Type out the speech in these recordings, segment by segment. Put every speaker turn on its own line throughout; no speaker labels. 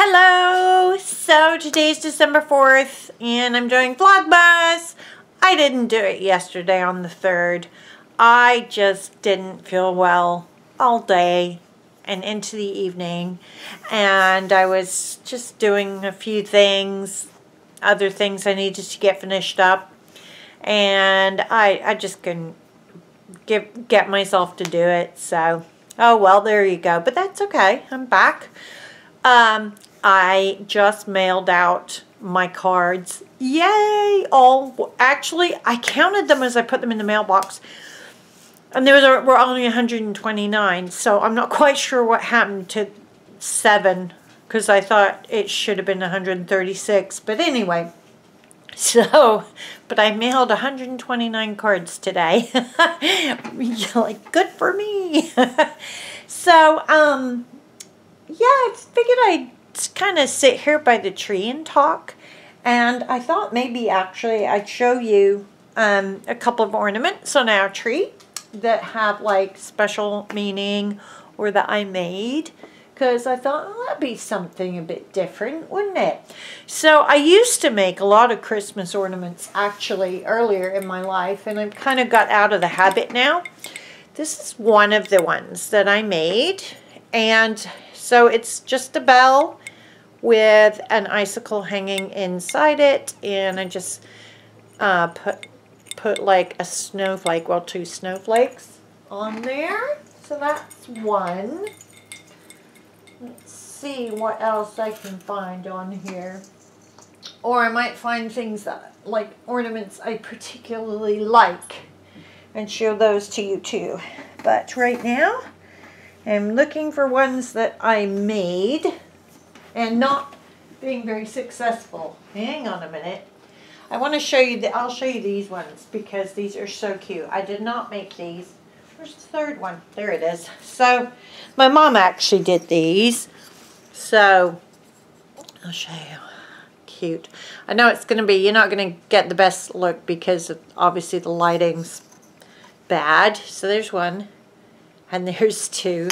Hello! So today's December 4th and I'm doing Vlogmas. I didn't do it yesterday on the 3rd. I just didn't feel well all day and into the evening, and I was just doing a few things, other things I needed to get finished up, and I just couldn't get myself to do it. So, oh well, there you go. But that's okay. I'm back. I just mailed out my cards. Yay! Actually, I counted them as I put them in the mailbox, and there were only 129. So I'm not quite sure what happened to 7, because I thought it should have been 136. But anyway, but I mailed 129 cards today. Like, good for me. So, yeah, I figured I'd kind of sit here by the tree and talk. And I thought maybe actually I'd show you a couple of ornaments on our tree that have like special meaning or that I made. Because I thought, oh, that'd be something a bit different, wouldn't it? So I used to make a lot of Christmas ornaments actually earlier in my life, and I've kind of got out of the habit now. This is one of the ones that I made, and so it's just a bell with an icicle hanging inside it, and I just put like a snowflake, well, 2 snowflakes on there. So that's one. Let's see what else I can find on here. Or I might find things that, like ornaments I particularly like, and show those to you too. But right now, I'm looking for ones that I made and not being very successful. Hang on a minute. I want to show you, I'll show you these ones because these are so cute. I did not make these. Where's the third one? There it is. So, my mom actually did these. So, I'll show you. Cute. I know it's going to be, you're not going to get the best look because of, obviously the lighting's bad. So, there's one. And there's 2.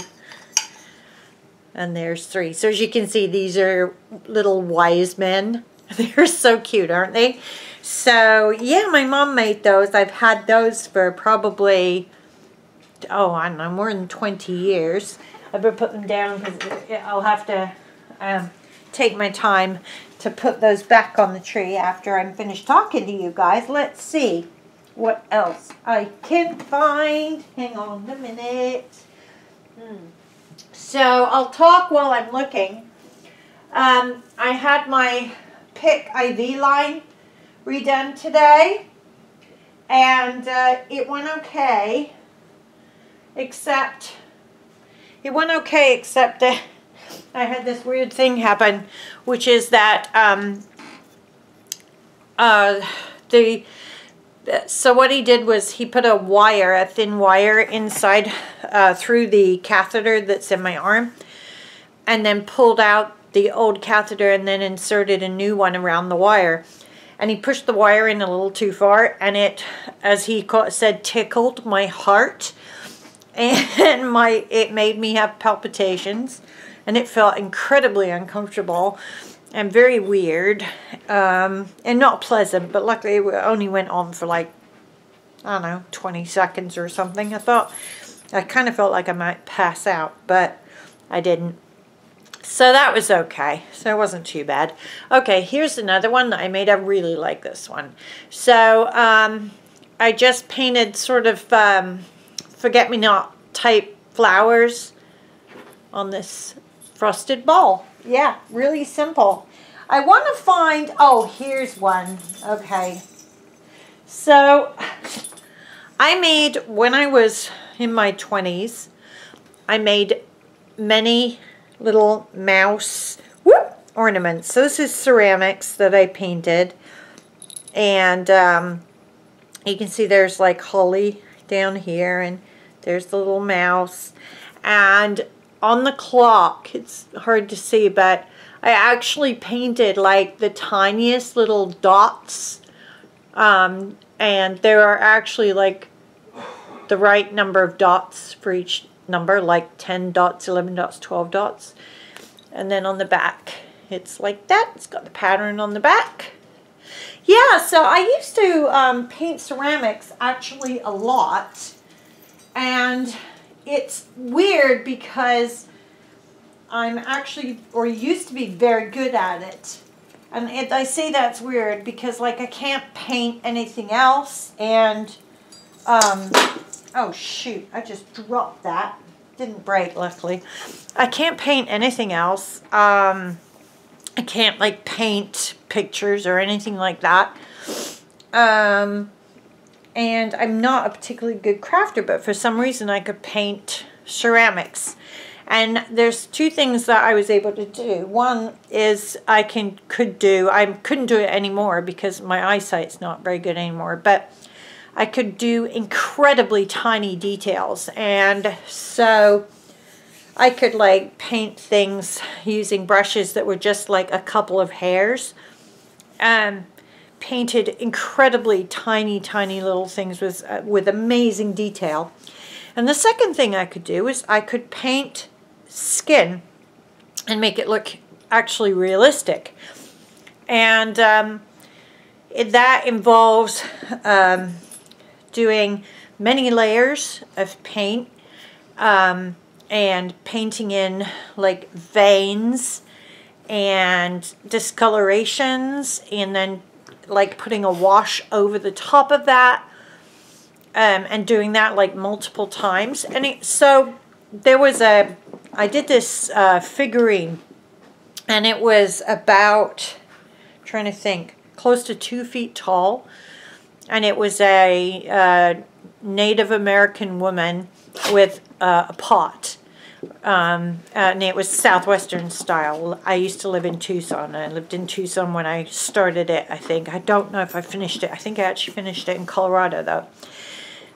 And there's 3. So, as you can see, these are little wise men. They're so cute, aren't they? So, yeah, my mom made those. I've had those for probably, oh, I don't know, more than 20 years. I better put them down because I'll have to take my time to put those back on the tree after I'm finished talking to you guys. Let's see what else I can find. Hang on a minute. So I'll talk while I'm looking. I had my Pick IV line redone today, and it went okay. Except that I had this weird thing happen, which is that so what he did was he put a thin wire inside through the catheter that's in my arm, and then pulled out the old catheter and then inserted a new one around the wire. And he pushed the wire in a little too far, and it, as he said, tickled my heart. And it made me have palpitations, and it felt incredibly uncomfortable and very weird, and not pleasant. But luckily it only went on for like, I don't know, 20 seconds or something. I kind of felt like I might pass out, but I didn't. So that was okay. So it wasn't too bad. Okay, here's another one that I made. I really like this one. So I just painted sort of forget-me-not type flowers on this frosted ball. Yeah, really simple. I want to find, oh, here's one. Okay. So I made, when I was in my 20s, I made many little mouse ornaments. So this is ceramics that I painted. And you can see there's like holly down here, and there's the little mouse. And on the clock, it's hard to see, but I actually painted like the tiniest little dots. And there are actually like the right number of dots for each number, like 10 dots, 11 dots, 12 dots. And then on the back it's like that. It's got the pattern on the back. Yeah, so I used to paint ceramics actually a lot, and it's weird because I'm actually, or used to be, very good at it. And I say that's weird because, like, I can't paint anything else, and, oh shoot, I just dropped that. Didn't break, luckily. I can't paint anything else. I can't, like, paint pictures or anything like that. And I'm not a particularly good crafter, but for some reason I could paint ceramics. And there's two things that I was able to do. One is I couldn't do it anymore because my eyesight's not very good anymore, but I could do incredibly tiny details, and so I could, like, paint things using brushes that were just like a couple of hairs, painted incredibly tiny little things with amazing detail. And the second thing I could do is I could paint skin and make it look actually realistic, and that involves doing many layers of paint, and painting in, like, veins and discolorations, and then, like, putting a wash over the top of that, and doing that, like, multiple times. And so there was I did this figurine, and it was about, trying to think, close to 2 feet tall. And it was a Native American woman with a pot. And it was Southwestern style. I used to live in Tucson. I lived in Tucson when I started it, I think. I don't know if I finished it. I think I actually finished it in Colorado, though.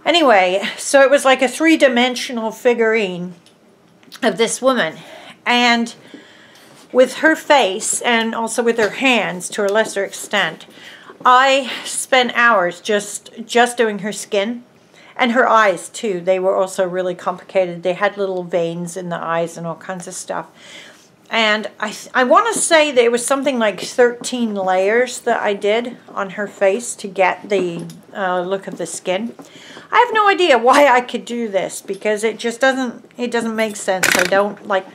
Anyway, so it was like a 3-dimensional figurine of this woman. And with her face, and also with her hands to a lesser extent, I spent hours just doing her skin, and her eyes too. They were also really complicated. They had little veins in the eyes and all kinds of stuff. And I want to say there was something like 13 layers that I did on her face to get the look of the skin. I have no idea why I could do this, because it just doesn't make sense. I don't, like,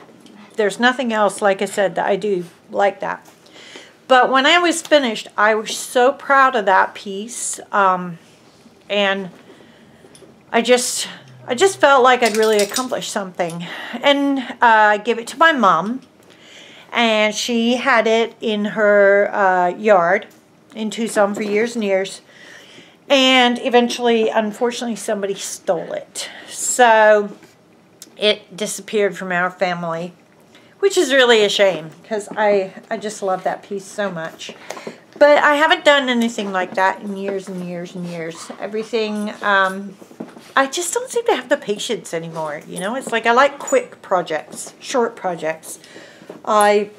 there's nothing else, like I said, that I do like that. But when I was finished, I was so proud of that piece, and I just felt like I'd really accomplished something. And I gave it to my mom, and she had it in her yard in Tucson for years and years. And eventually, unfortunately, somebody stole it. So it disappeared from our family, which is really a shame, because I just love that piece so much. But I haven't done anything like that in years and years and years. Everything, I just don't seem to have the patience anymore, you know? It's like I like quick projects, short projects. I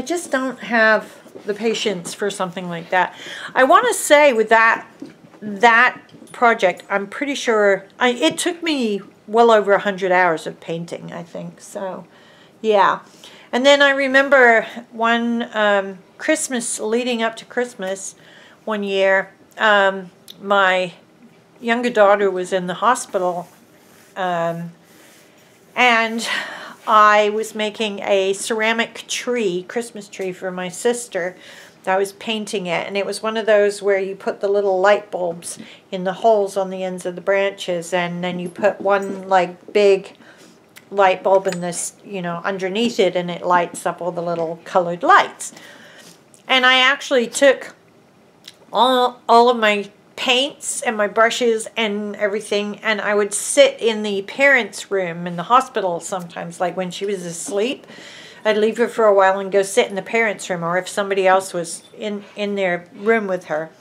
just don't have the patience for something like that. I want to say with that project, I'm pretty sure, it took me well over 100 hours of painting, I think, so... yeah. And then I remember one Christmas, leading up to Christmas one year, my younger daughter was in the hospital, and I was making a ceramic tree, Christmas tree, for my sister. I was painting it, and it was one of those where you put the little light bulbs in the holes on the ends of the branches, and then you put one, like, big light bulb in this, you know, underneath it, and it lights up all the little colored lights. And I actually took all of my paints and my brushes and everything, and I would sit in the parents' room in the hospital sometimes, like when she was asleep. I'd leave her for a while and go sit in the parents' room, or if somebody else was in their room with her,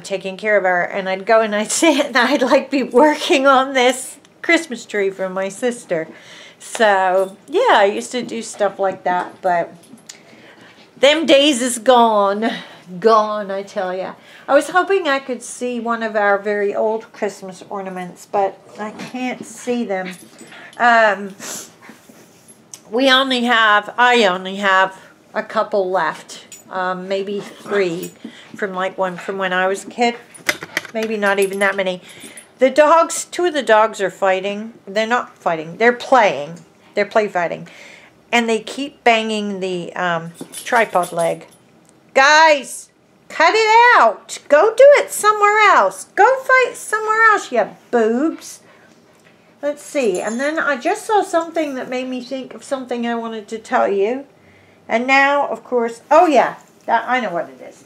taking care of her, and I'd go and I'd sit and I'd, like, be working on this Christmas tree for my sister. So yeah, I used to do stuff like that, but them days is gone, I tell ya. I was hoping I could see one of our very old Christmas ornaments, but I can't see them. I only have a couple left. Maybe 3 from when I was a kid. Maybe not even that many. The dogs, 2 of the dogs are fighting. They're not fighting. They're playing. They're play fighting. And they keep banging the tripod leg. Guys, cut it out. Go do it somewhere else. Go fight somewhere else, you boobs. Let's see. And then I just saw something that made me think of something I wanted to tell you. And now, of course, oh yeah, I know what it is.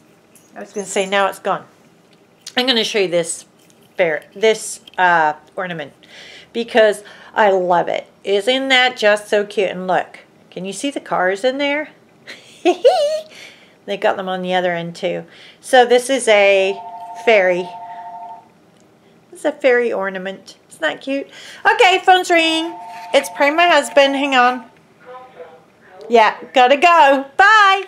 I was going to say now it's gone. I'm going to show you this ornament because I love it. Isn't that just so cute? And look, can you see the cars in there? They got them on the other end too. So this is a fairy. It's a fairy ornament. Isn't that cute? Okay, phone's ringing. It's probably my husband. Hang on. Yeah, gotta go. Bye.